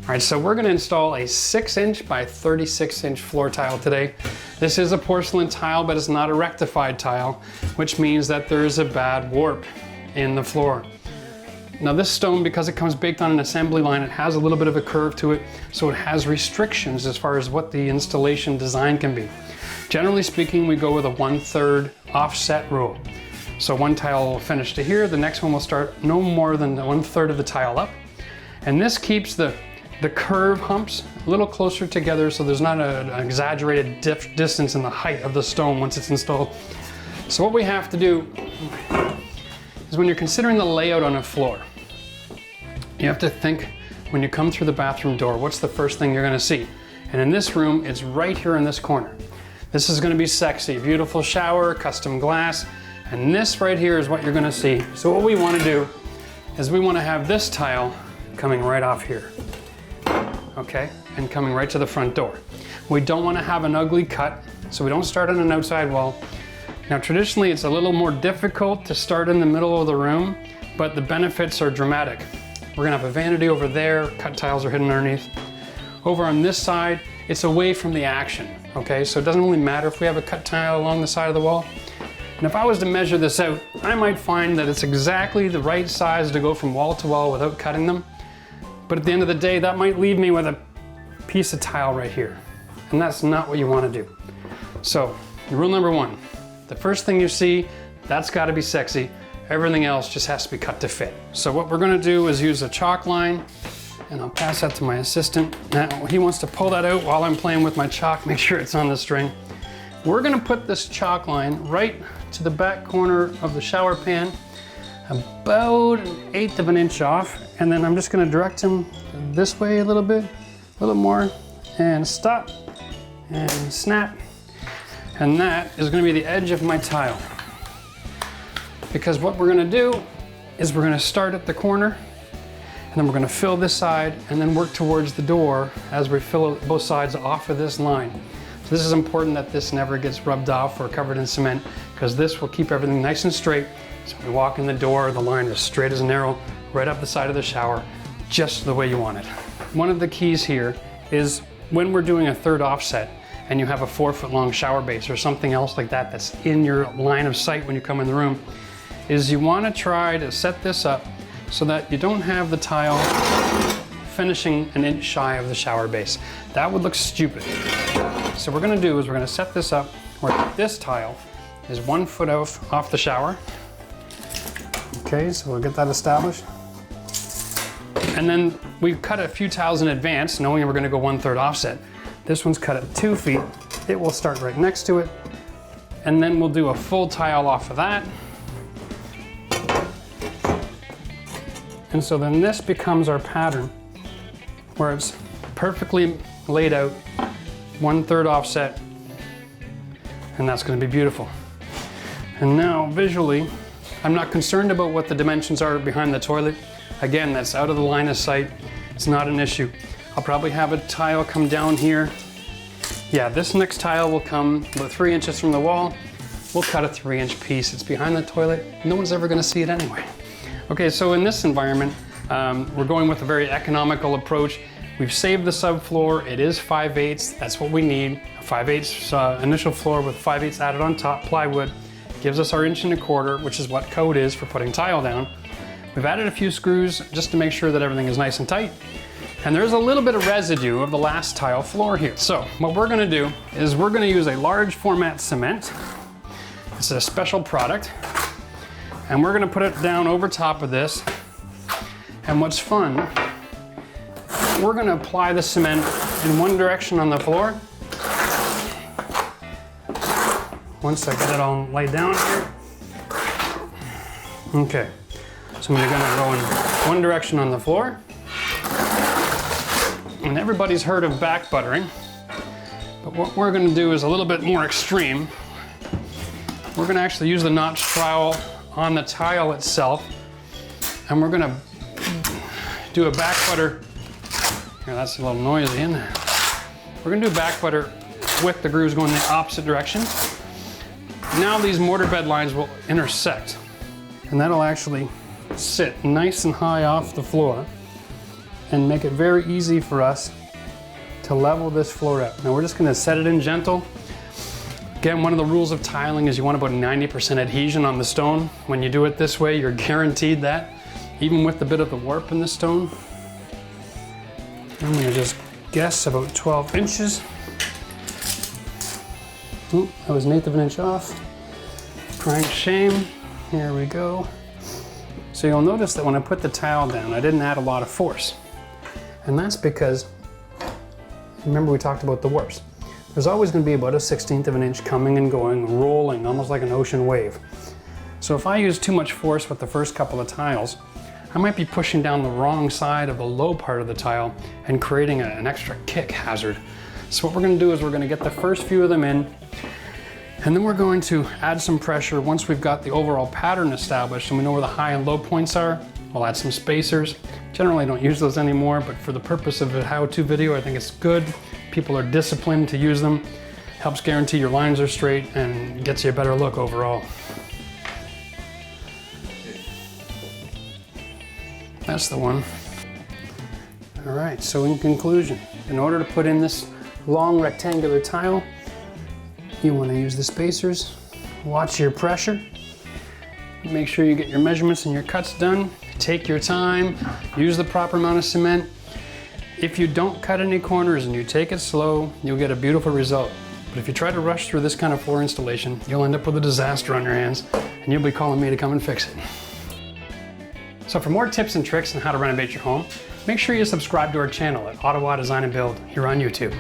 All right, so we're gonna install a 6-inch by 36-inch floor tile today. This is a porcelain tile, but it's not a rectified tile, which means that there is a bad warp in the floor. Now this stone, because it comes baked on an assembly line, it has a little bit of a curve to it, so it has restrictions as far as what the installation design can be. Generally speaking, we go with a 1/3 offset rule. So one tile will finish to here, the next one will start no more than 1/3 of the tile up. And this keeps the curve humps a little closer together, so there's not an exaggerated distance in the height of the stone once it's installed. So what we have to do is, when you're considering the layout on a floor, you have to think, when you come through the bathroom door, what's the first thing you're gonna see? And in this room, it's right here in this corner. This is gonna be sexy, beautiful shower, custom glass, and this right here is what you're gonna see. So what we wanna do is we wanna have this tile coming right off here. Okay, and coming right to the front door. We don't want to have an ugly cut, so we don't start on an outside wall. Now traditionally it's a little more difficult to start in the middle of the room, but the benefits are dramatic. We're gonna have a vanity over there, cut tiles are hidden underneath. Over on this side, it's away from the action, okay? So it doesn't really matter if we have a cut tile along the side of the wall. And if I was to measure this out, I might find that it's exactly the right size to go from wall to wall without cutting them. But at the end of the day, that might leave me with a piece of tile right here. And that's not what you want to do. So, rule number 1, the first thing you see, that's got to be sexy. Everything else just has to be cut to fit. So what we're going to do is use a chalk line, and I'll pass that to my assistant. Now, he wants to pull that out while I'm playing with my chalk, make sure it's on the string. We're going to put this chalk line right to the back corner of the shower pan, about 1/8 of an inch off, and then I'm just going to direct him this way a little bit, a little more, and stop, and snap, and that is going to be the edge of my tile. Because what we're going to do is we're going to start at the corner, and then we're going to fill this side, and then work towards the door as we fill both sides off of this line. So this is important that this never gets rubbed off or covered in cement, because this will keep everything nice and straight. So when you walk in the door, the line is straight as an arrow, right up the side of the shower, just the way you want it. One of the keys here is, when we're doing a 1/3 offset and you have a 4-foot long shower base or something else like that that's in your line of sight when you come in the room, is you want to try to set this up so that you don't have the tile finishing 1 inch shy of the shower base. That would look stupid. So what we're going to do is we're going to set this up where this tile is 1 foot off the shower. Okay, so we'll get that established. And then we cut a few tiles in advance, knowing we're going to go 1/3 offset. This one's cut at 2 feet. It will start right next to it. And then we'll do a full tile off of that. And so then this becomes our pattern, where it's perfectly laid out, 1/3 offset, and that's going to be beautiful. And now visually, I'm not concerned about what the dimensions are behind the toilet. Again, that's out of the line of sight. It's not an issue. I'll probably have a tile come down here. Yeah, this next tile will come about 3 inches from the wall. We'll cut a 3-inch piece. It's behind the toilet. No one's ever going to see it anyway. Okay, so in this environment, we're going with a very economical approach. We've saved the subfloor. It is 5/8. That's what we need. A 5/8 initial floor with 5/8 added on top, plywood. Gives us our 1.25 inch, which is what code is for putting tile down. We've added a few screws just to make sure that everything is nice and tight. And there's a little bit of residue of the last tile floor here. So what we're gonna do is we're gonna use a large format cement. It's a special product. And we're gonna put it down over top of this. And what's fun, we're gonna apply the cement in one direction on the floor. Once I get it all laid down here. Okay, so I'm gonna go in one direction on the floor. And everybody's heard of back buttering, but what we're gonna do is a little bit more extreme. We're gonna actually use the notch trowel on the tile itself, and we're gonna do a back butter. Here, that's a little noisy in there. We're gonna do back butter with the grooves going the opposite direction. Now these mortar bed lines will intersect, and that'll actually sit nice and high off the floor. and make it very easy for us to level this floor out. Now we're just gonna set it in gentle. Again, one of the rules of tiling is you want about 90% adhesion on the stone. When you do it this way, you're guaranteed that, even with a bit of the warp in the stone. I'm gonna just guess about 12 inches. Ooh, that was 1/8 of an inch off. Crying shame. Here we go. So you'll notice that when I put the tile down, I didn't add a lot of force. And that's because, remember we talked about the warps. There's always going to be about a 1/16 of an inch coming and going, rolling, almost like an ocean wave. So if I use too much force with the first couple of tiles, I might be pushing down the wrong side of the low part of the tile and creating an extra kick hazard. So what we're going to do is we're going to get the first few of them in, and then we're going to add some pressure once we've got the overall pattern established and we know where the high and low points are. We'll add some spacers. Generally I don't use those anymore, but for the purpose of a how-to video, I think it's good. People are disciplined to use them. Helps guarantee your lines are straight and gets you a better look overall. That's the one. All right, so in conclusion, in order to put in this long rectangular tile, you want to use the spacers, watch your pressure, make sure you get your measurements and your cuts done, take your time, use the proper amount of cement. If you don't cut any corners and you take it slow, you'll get a beautiful result. But if you try to rush through this kind of floor installation, you'll end up with a disaster on your hands and you'll be calling me to come and fix it. So for more tips and tricks on how to renovate your home, make sure you subscribe to our channel at Ottawa Design and Build here on YouTube.